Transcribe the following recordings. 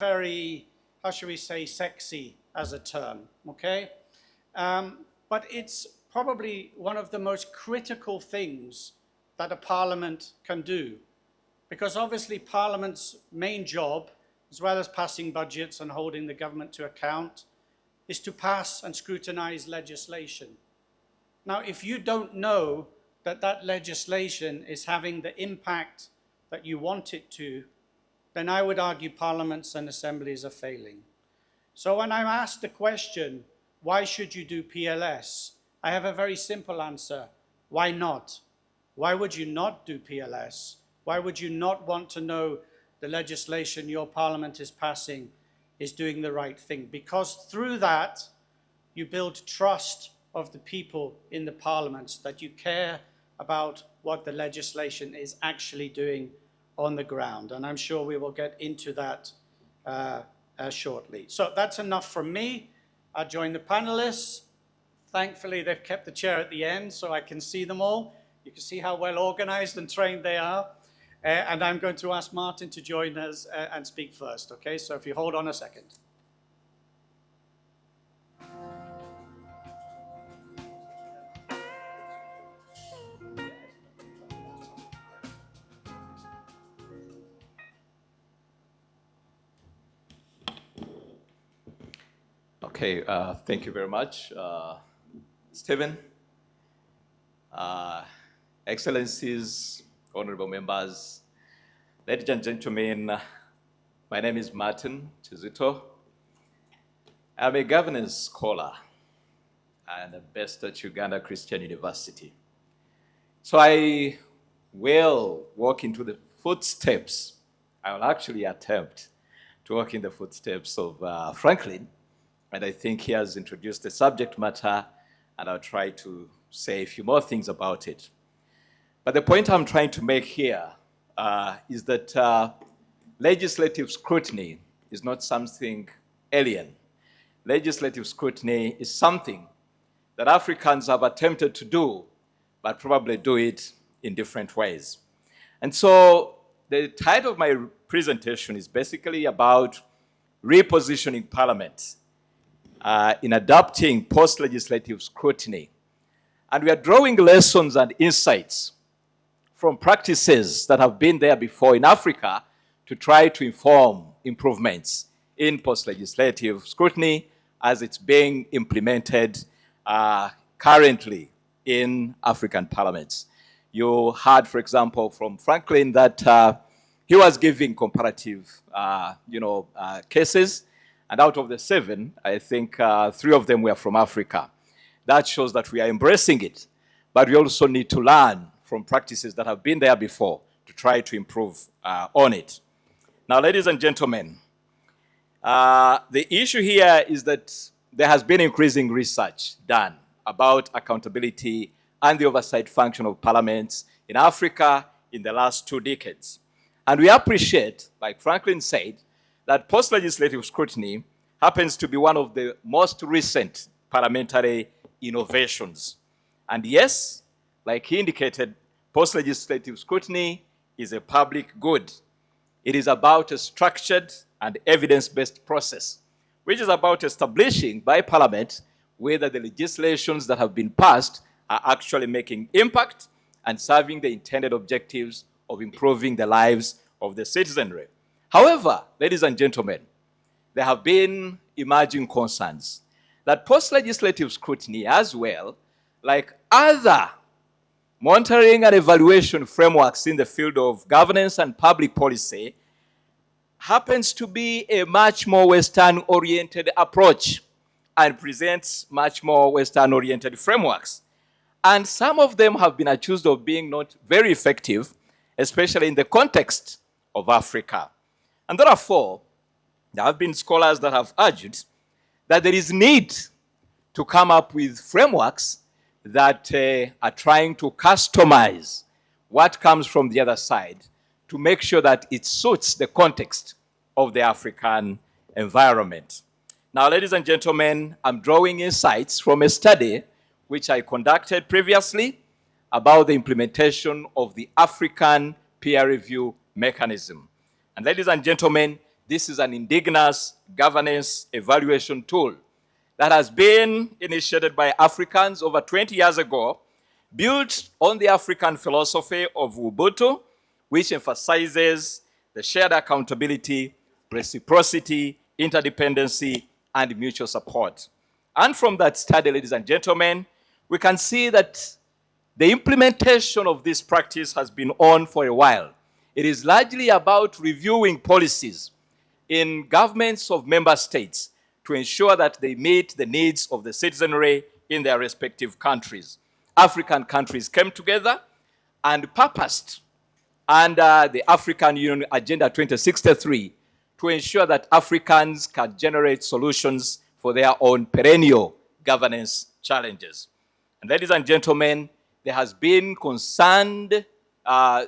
very, how should we say, sexy as a term, okay? But it's probably one of the most critical things that a parliament can do, because obviously Parliament's main job, as well as passing budgets and holding the government to account, is to pass and scrutinize legislation. Now, if you don't know that that legislation is having the impact that you want it to, then I would argue parliaments and assemblies are failing. So when I'm asked the question, why should you do PLS? I have a very simple answer. Why not? Why would you not do PLS? Why would you not want to know the legislation your parliament is passing is doing the right thing? Because through that, you build trust of the people in the parliaments, that you care about what the legislation is actually doing on the ground. And I'm sure we will get into that shortly. So that's enough from me. I'll join the panelists. Thankfully, they've kept the chair at the end so I can see them all. You can see how well organized and trained they are. And I'm going to ask Martin to join us and speak first, okay? So if you hold on a second. Okay, thank you very much, Stephen. Excellencies, honorable members, ladies and gentlemen, my name is Martin Kizito. I'm a governance scholar and based at Uganda Christian University. So I will walk into the footsteps. I will actually attempt to walk in the footsteps of Franklin. And I think he has introduced the subject matter, and I'll try to say a few more things about it. But the point I'm trying to make here is that legislative scrutiny is not something alien. Legislative scrutiny is something that Africans have attempted to do, but probably do it in different ways. And so the title of my presentation is basically about repositioning Parliament in adopting post-legislative scrutiny. And we are drawing lessons and insights from practices that have been there before in Africa to try to inform improvements in post-legislative scrutiny as it's being implemented currently in African parliaments. You heard, for example, from Franklin that he was giving comparative cases. And out of the 7, I think 3 of them were from Africa. That shows that we are embracing it. But we also need to learn from practices that have been there before to try to improve on it. Now, ladies and gentlemen, the issue here is that there has been increasing research done about accountability and the oversight function of parliaments in Africa in the last 2 decades. And we appreciate, like Franklin said, that post-legislative scrutiny happens to be one of the most recent parliamentary innovations. And yes, like he indicated, post-legislative scrutiny is a public good. It is about a structured and evidence-based process, which is about establishing by Parliament whether the legislations that have been passed are actually making impact and serving the intended objectives of improving the lives of the citizenry. However, ladies and gentlemen, there have been emerging concerns that post-legislative scrutiny as well, like other monitoring and evaluation frameworks in the field of governance and public policy, happens to be a much more Western-oriented approach and presents much more Western-oriented frameworks. And some of them have been accused of being not very effective, especially in the context of Africa. And therefore, there have been scholars that have argued that there is need to come up with frameworks that are trying to customize what comes from the other side to make sure that it suits the context of the African environment. Now, ladies and gentlemen, I'm drawing insights from a study which I conducted previously about the implementation of the African peer review mechanism. And ladies and gentlemen, This is an indigenous governance evaluation tool that has been initiated by Africans over 20 years ago, built on the African philosophy of Ubuntu, which emphasizes the shared accountability, reciprocity, interdependency, and mutual support. And from that study, ladies and gentlemen, we can see that the implementation of this practice has been on for a while. It is largely about reviewing policies in governments of member states to ensure that they meet the needs of the citizenry in their respective countries. African countries came together and purposed under the African Union Agenda 2063 to ensure that Africans can generate solutions for their own perennial governance challenges. And ladies and gentlemen, there has been concerned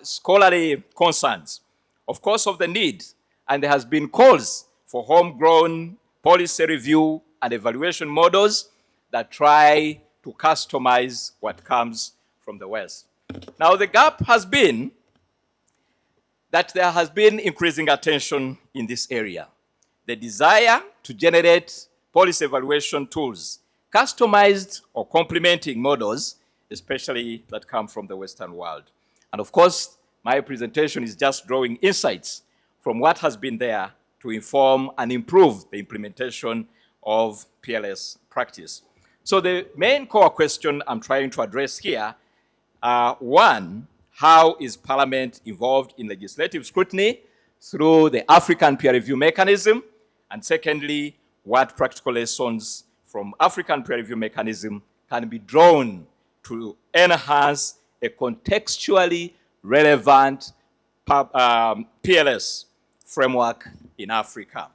scholarly concerns, of course, of the need, and there has been calls for homegrown policy review and evaluation models that try to customize what comes from the West. Now, the gap has been that there has been increasing attention in this area. The desire to generate policy evaluation tools, customized or complementing models, especially that come from the Western world. And of course, my presentation is just drawing insights from what has been there to inform and improve the implementation of PLS practice. So the main core question I'm trying to address here, one, how is Parliament involved in legislative scrutiny through the African peer review mechanism? And secondly, what practical lessons from African peer review mechanism can be drawn to enhance a contextually relevant PLS framework in Africa.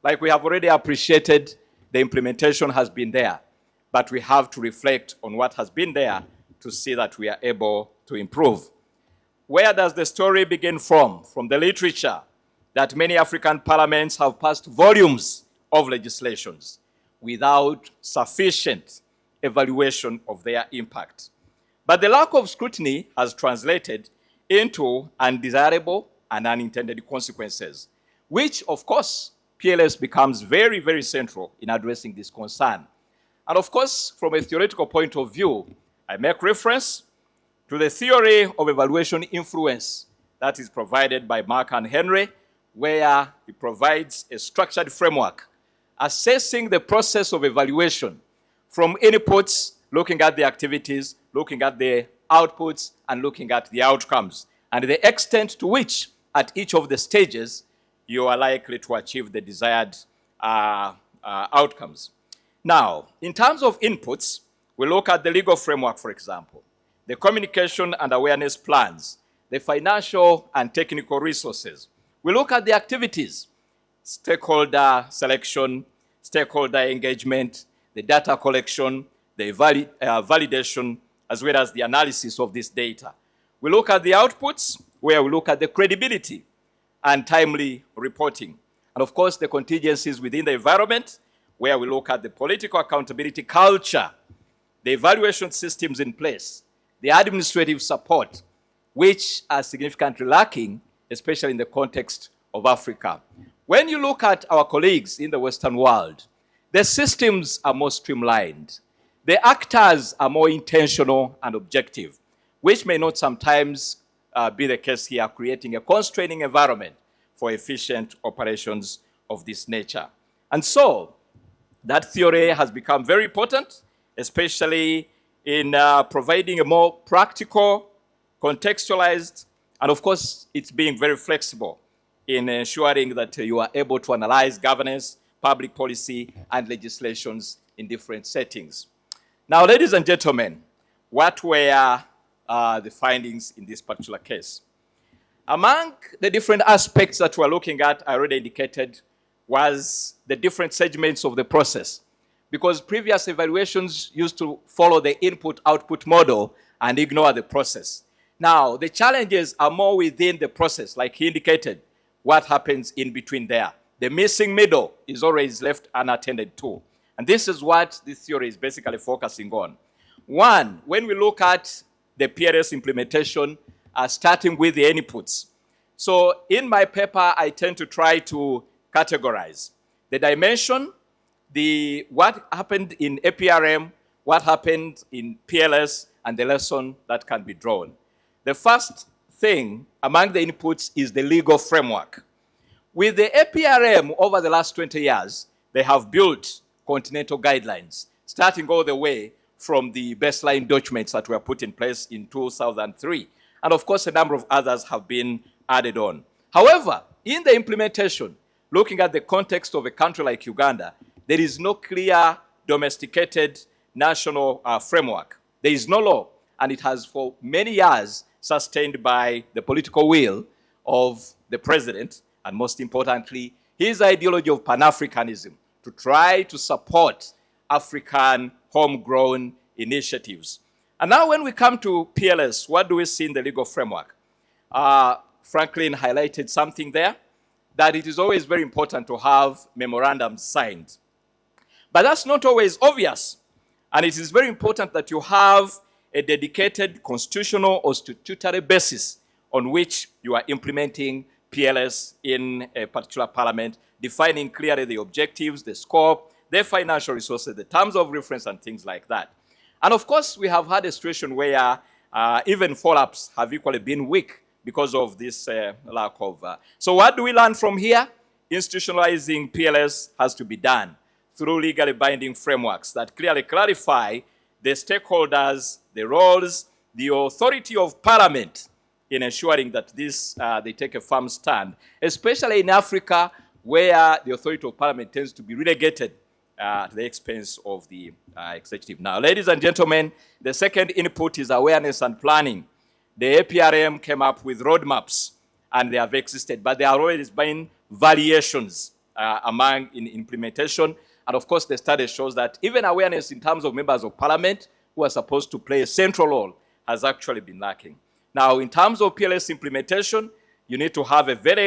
Like we have already appreciated, the implementation has been there, but we have to reflect on what has been there to see that we are able to improve. Where does the story begin from? From the literature that many African parliaments have passed volumes of legislations without sufficient evaluation of their impact. But the lack of scrutiny has translated into undesirable and unintended consequences, which, of course, PLS becomes very, very central in addressing this concern. And of course, from a theoretical point of view, I make reference to the theory of evaluation influence that is provided by Mark and Henry, where he provides a structured framework assessing the process of evaluation from inputs, looking at the activities, looking at the outputs, and looking at the outcomes, and the extent to which, at each of the stages, you are likely to achieve the desired outcomes. Now, in terms of inputs, we look at the legal framework, for example, the communication and awareness plans, the financial and technical resources. We look at the activities, stakeholder selection, stakeholder engagement, the data collection, the validation, as well as the analysis of this data. We look at the outputs, where we look at the credibility and timely reporting. And of course, the contingencies within the environment, where we look at the political accountability culture, the evaluation systems in place, the administrative support, which are significantly lacking, especially in the context of Africa. When you look at our colleagues in the Western world, the systems are more streamlined. The actors are more intentional and objective, which may not sometimes be the case here, creating a constraining environment for efficient operations of this nature. And so, that theory has become very important, especially in providing a more practical, contextualized, and of course, it's being very flexible in ensuring that you are able to analyze governance, public policy, and legislations in different settings. Now, ladies and gentlemen, what were the findings in this particular case? Among the different aspects that we're looking at, I already indicated, was the different segments of the process. Because previous evaluations used to follow the input-output model and ignore the process. Now, the challenges are more within the process, like he indicated, what happens in between there. The missing middle is always left unattended to. And this is what this theory is basically focusing on. One, when we look at the PLS implementation, starting with the inputs. So in my paper, I tend to try to categorize the dimension, what happened in APRM, what happened in PLS, and the lesson that can be drawn. The first thing among the inputs is the legal framework. With the APRM over the last 20 years, they have built continental guidelines, starting all the way from the baseline documents that were put in place in 2003. And of course, a number of others have been added on. However, in the implementation, looking at the context of a country like Uganda, there is no clear domesticated national framework. There is no law, and it has for many years sustained by the political will of the president, and most importantly, his ideology of Pan-Africanism to try to support African homegrown initiatives. And now when we come to PLS, what do we see in the legal framework? Franklin highlighted something there, that it is always very important to have memorandums signed. But that's not always obvious. And it is very important that you have a dedicated constitutional or statutory basis on which you are implementing PLS in a particular parliament, defining clearly the objectives, the scope, the financial resources, the terms of reference, and things like that. And of course, we have had a situation where even follow-ups have equally been weak because of this lack of. So what do we learn from here? Institutionalizing PLS has to be done through legally binding frameworks that clearly clarify the stakeholders, the roles, the authority of parliament in ensuring that they take a firm stand, especially in Africa, where the authority of parliament tends to be relegated to the expense of the executive. Now, ladies and gentlemen, the second input is awareness and planning. The APRM came up with roadmaps, and they have existed, but there are always been variations in implementation. And of course, the study shows that even awareness in terms of members of parliament who are supposed to play a central role has actually been lacking. Now, in terms of PLS implementation, you need to have a very